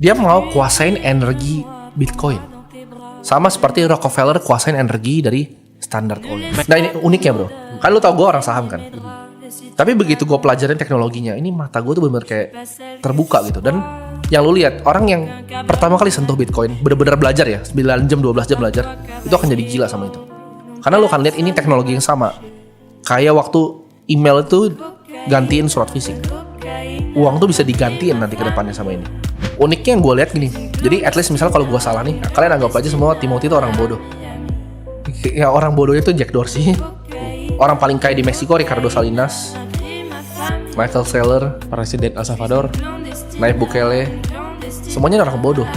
Dia mau kuasain energi Bitcoin. Sama seperti Rockefeller kuasain energi dari Standard Oil. Nah ini uniknya bro. Kan lu tau gue orang saham kan. Tapi begitu gue pelajarin teknologinya, ini mata gue tuh bener-bener kayak terbuka gitu. Dan yang lu lihat, orang yang pertama kali sentuh Bitcoin, bener-bener belajar ya, 9 jam, 12 jam belajar, itu akan jadi gila sama itu. Karena lu kan lihat ini teknologi yang sama. Kayak waktu email itu gantiin surat fisik. Uang tuh bisa digantiin nanti ke depannya sama ini. Uniknya yang gue lihat gini. Jadi at least misalnya kalau gue salah nih, kalian anggap aja semua Timothy itu orang bodoh. Ya orang bodohnya itu Jack Dorsey. Orang paling kaya di Meksiko Ricardo Salinas, Michael Saylor, Presiden El Salvador, Nayib Bukele. Semuanya orang bodoh.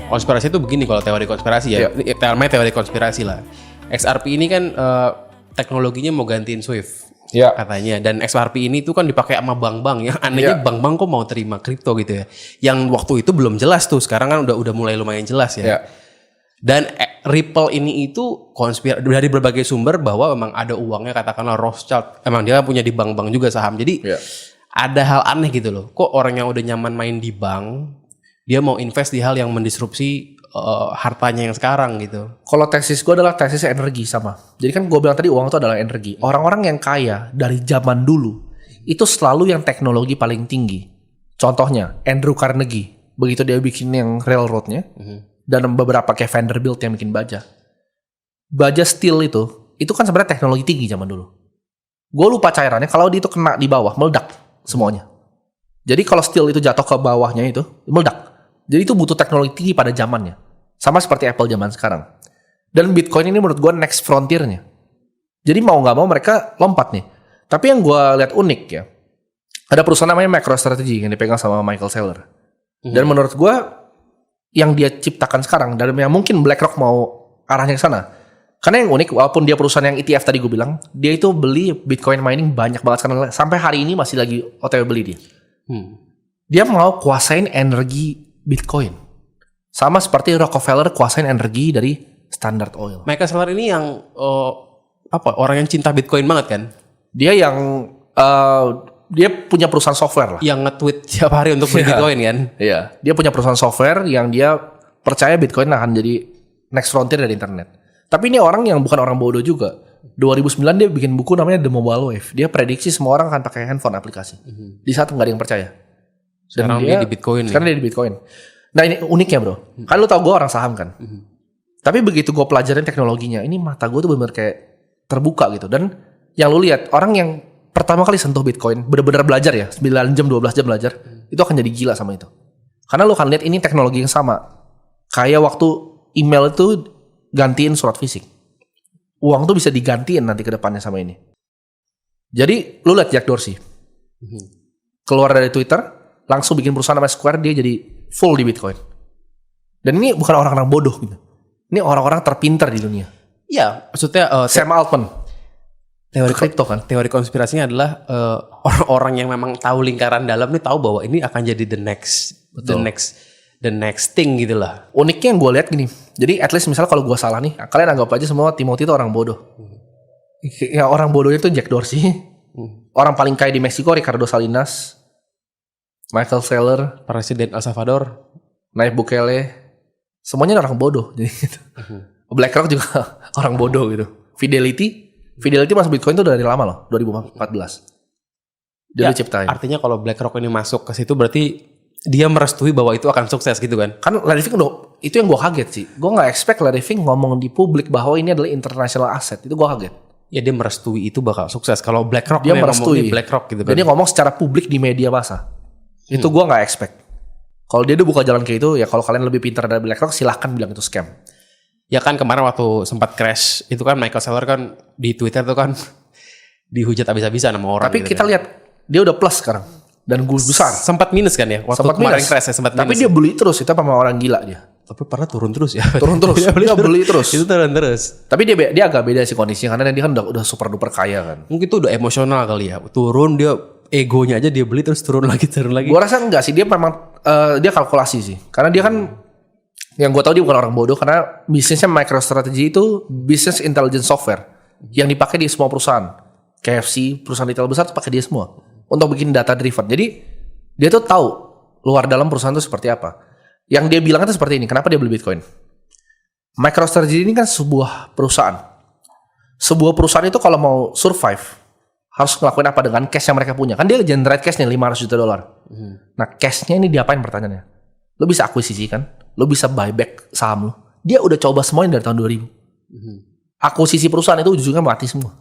Konspirasi itu begini kalau teori konspirasi ya. Namanya teori konspirasi lah. XRP ini kan teknologinya mau gantiin Swift. Ya. Katanya. Dan XRP ini tuh kan dipakai sama bank-bank ya. Anehnya bank-bank kok mau terima kripto gitu ya. Yang waktu itu belum jelas tuh. Sekarang kan udah mulai lumayan jelas ya. Dan Ripple ini itu dari berbagai sumber bahwa memang ada uangnya, katakanlah Rothschild. Emang dia punya di bank-bank juga saham. Jadi ada hal aneh gitu loh. Kok orang yang udah nyaman main di bank, dia mau invest di hal yang mendisrupsi hartanya yang sekarang gitu. Kalau tesis gue adalah tesis energi sama. Jadi kan gue bilang tadi uang itu adalah energi. Orang-orang yang kaya dari zaman dulu itu selalu yang teknologi paling tinggi. Contohnya Andrew Carnegie. Begitu dia bikin yang railroadnya dan beberapa kayak Vanderbilt yang bikin baja. Baja steel itu kan sebenarnya teknologi tinggi zaman dulu. Gue lupa cairannya. Kalau dia itu kena di bawah meledak semuanya. Jadi kalau steel itu jatuh ke bawahnya itu meledak. Jadi itu butuh teknologi tinggi pada zamannya. Sama seperti Apple zaman sekarang. Dan Bitcoin ini menurut gue next frontiernya. Jadi mau gak mau mereka lompat nih. Tapi yang gue lihat unik ya. Ada perusahaan namanya MicroStrategy yang dipegang sama Michael Saylor. Dan menurut gue yang dia ciptakan sekarang. Dan yang mungkin BlackRock mau arahnya ke sana. Karena yang unik walaupun dia perusahaan yang ETF tadi gue bilang. Dia itu beli Bitcoin mining banyak banget sekarang. Sampai hari ini masih lagi OTW beli dia. Dia mau kuasain energi Bitcoin. Sama seperti Rockefeller kuasain energi dari Standard Oil. Michael Saylor ini yang orang yang cinta Bitcoin banget kan? Dia yang dia punya perusahaan software lah. Yang nge-tweet tiap hari untuk beli Bitcoin kan? Iya. Dia punya perusahaan software yang dia percaya Bitcoin akan jadi next frontier dari internet. Tapi ini orang yang bukan orang bodoh juga. 2009 dia bikin buku namanya The Mobile Wave. Dia prediksi semua orang akan pakai handphone aplikasi. Di saat nggak ada yang percaya. Sekarang dia di Bitcoin. Sekarang dia di Bitcoin. Nah ini uniknya bro. Kan lu tau gue orang saham kan. Tapi begitu gue pelajarin teknologinya, ini mata gue tuh bener-bener kayak terbuka gitu. Dan yang lu lihat, orang yang pertama kali sentuh Bitcoin, bener-bener belajar ya, 9 jam, 12 jam belajar, itu akan jadi gila sama itu. Karena lu kan lihat ini teknologi yang sama. Kayak waktu email itu gantiin surat fisik. Uang tuh bisa digantiin nanti ke depannya sama ini. Jadi lu lihat Jack Dorsey. Keluar dari Twitter, langsung bikin perusahaan namanya Square, dia jadi full di Bitcoin. Dan ini bukan orang-orang bodoh gitu. Ini orang-orang terpintar di dunia. Iya, maksudnya Sam Altman. Teori kripto kan. Teori konspirasinya adalah orang-orang yang memang tahu lingkaran dalam ini tahu bahwa ini akan jadi the next thing gitu lah. Uniknya yang gue lihat gini. Jadi at least misalnya kalau gue salah nih, kalian anggap aja semua Timothy itu orang bodoh. Ya orang bodohnya itu Jack Dorsey. Orang paling kaya di Meksiko Ricardo Salinas, Michael Saylor, Presiden El Salvador, Nayib Bukele. Semuanya orang bodoh. Jadi gitu. BlackRock juga orang bodoh gitu. Fidelity masuk Bitcoin itu dari lama loh, 2014. Dia ciptain. Artinya kalau BlackRock ini masuk ke situ berarti dia merestui bahwa itu akan sukses gitu kan? Kan Larry Fink itu yang gue kaget sih. Gue nggak expect Larry Fink ngomong di publik bahwa ini adalah international asset. Itu gue kaget. Ya dia merestui itu bakal sukses. Kalau BlackRock dia merestui BlackRock gitu kan. Jadi ngomong secara publik di media massa. Itu gue nggak expect. Kalau dia udah buka jalan kayak itu, ya kalau kalian lebih pintar dari BlackRock silahkan bilang itu scam. Ya kan kemarin waktu sempat crash itu kan Michael Saylor kan di Twitter tuh kan dihujat habis-habisan sama orang. Tapi gitu kita lihat dia udah plus sekarang dan besar. Sempat minus kan ya waktu sempat kemarin minus. crash ya sempat minus. Tapi dia beli terus, itu sama orang gila dia. Tapi pernah turun terus ya. Turun terus. dia beli terus. Itu turun terus. Tapi dia agak beda sih kondisinya karena dia kan udah super duper kaya kan. Mungkin itu udah emosional kali ya. Turun dia egonya aja dia beli terus turun lagi. Gue rasa enggak sih, dia memang dia kalkulasi sih. Karena dia kan yang gue tahu dia bukan orang bodoh karena bisnisnya MicroStrategy itu business intelligence software yang dipakai di semua perusahaan. KFC, perusahaan retail besar tuh pakai dia semua untuk bikin data driven. Jadi dia tuh tahu luar dalam perusahaan itu seperti apa. Yang dia bilang itu seperti ini. Kenapa dia beli Bitcoin? MicroStrategy ini kan sebuah perusahaan. Sebuah perusahaan itu kalau mau survive harus ngelakuin apa dengan cash yang mereka punya. Kan dia generate cash nih $500 juta. Nah cashnya ini diapain pertanyaannya? Lo bisa akuisisi kan? Lo bisa buyback saham lo. Dia udah coba semuanya dari tahun 2000. Akuisisi perusahaan itu ujungnya mati semua.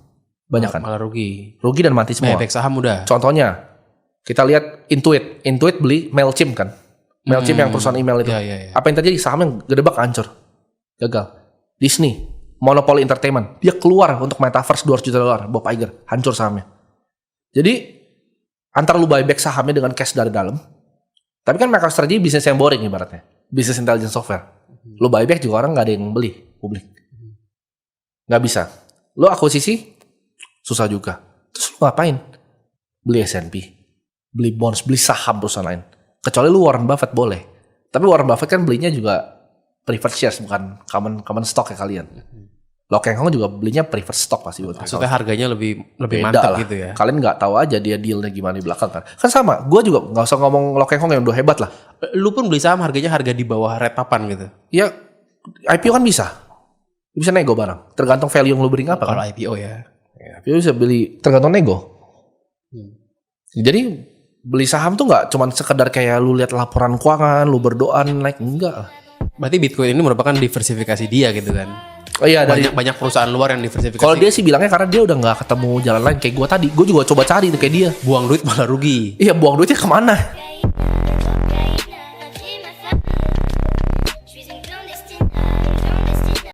Banyak kan? Malah rugi. Rugi dan mati semua. Buyback saham udah. Contohnya, kita lihat Intuit. Intuit beli Mailchimp kan? Mailchimp yang perusahaan email itu. Ya. Apa yang terjadi? Sahamnya gede banget hancur. Gagal. Disney, Monopoly Entertainment, dia keluar untuk Metaverse $200 juta, Bob Iger, hancur sahamnya. Jadi antara lu buyback sahamnya dengan cash dari dalam, tapi kan MicroStrategy bisnis yang boring ibaratnya, bisnis intelligence software. Lu buyback juga orang nggak ada yang beli, publik, nggak bisa. Lu akuisisi susah juga. Terus lu ngapain? Beli S&P, beli bonds, beli saham perusahaan lain. Kecuali lu Warren Buffett boleh, tapi Warren Buffett kan belinya juga preferred shares, bukan common stock ya kalian. Lo Keng Hong juga belinya preferred stock pasti. Maksudnya harganya lebih beda mantap lah. gitu ya. Kalian nggak tahu aja dia dealnya gimana di belakang kan. Kan sama, gue juga nggak usah ngomong Lo Keng Hong yang udah hebat lah. Lu pun beli saham harganya harga di bawah retapan gitu. Ya IPO kan bisa nego barang. Tergantung value yang lo beli apa Kalau kan. IPO ya. IPO bisa beli tergantung nego. Jadi beli saham tuh nggak cuman sekedar kayak lu lihat laporan keuangan, lu berdoa naik, enggak lah. Berarti Bitcoin ini merupakan diversifikasi dia gitu kan. Oh iya, dari Banyak perusahaan luar yang diversifikasi. kalau dia sih bilangnya karena dia udah nggak ketemu jalan lain kayak gue tadi. Gue juga coba cari tuh kayak dia. buang duit malah rugi. Iya, buang duitnya kemana?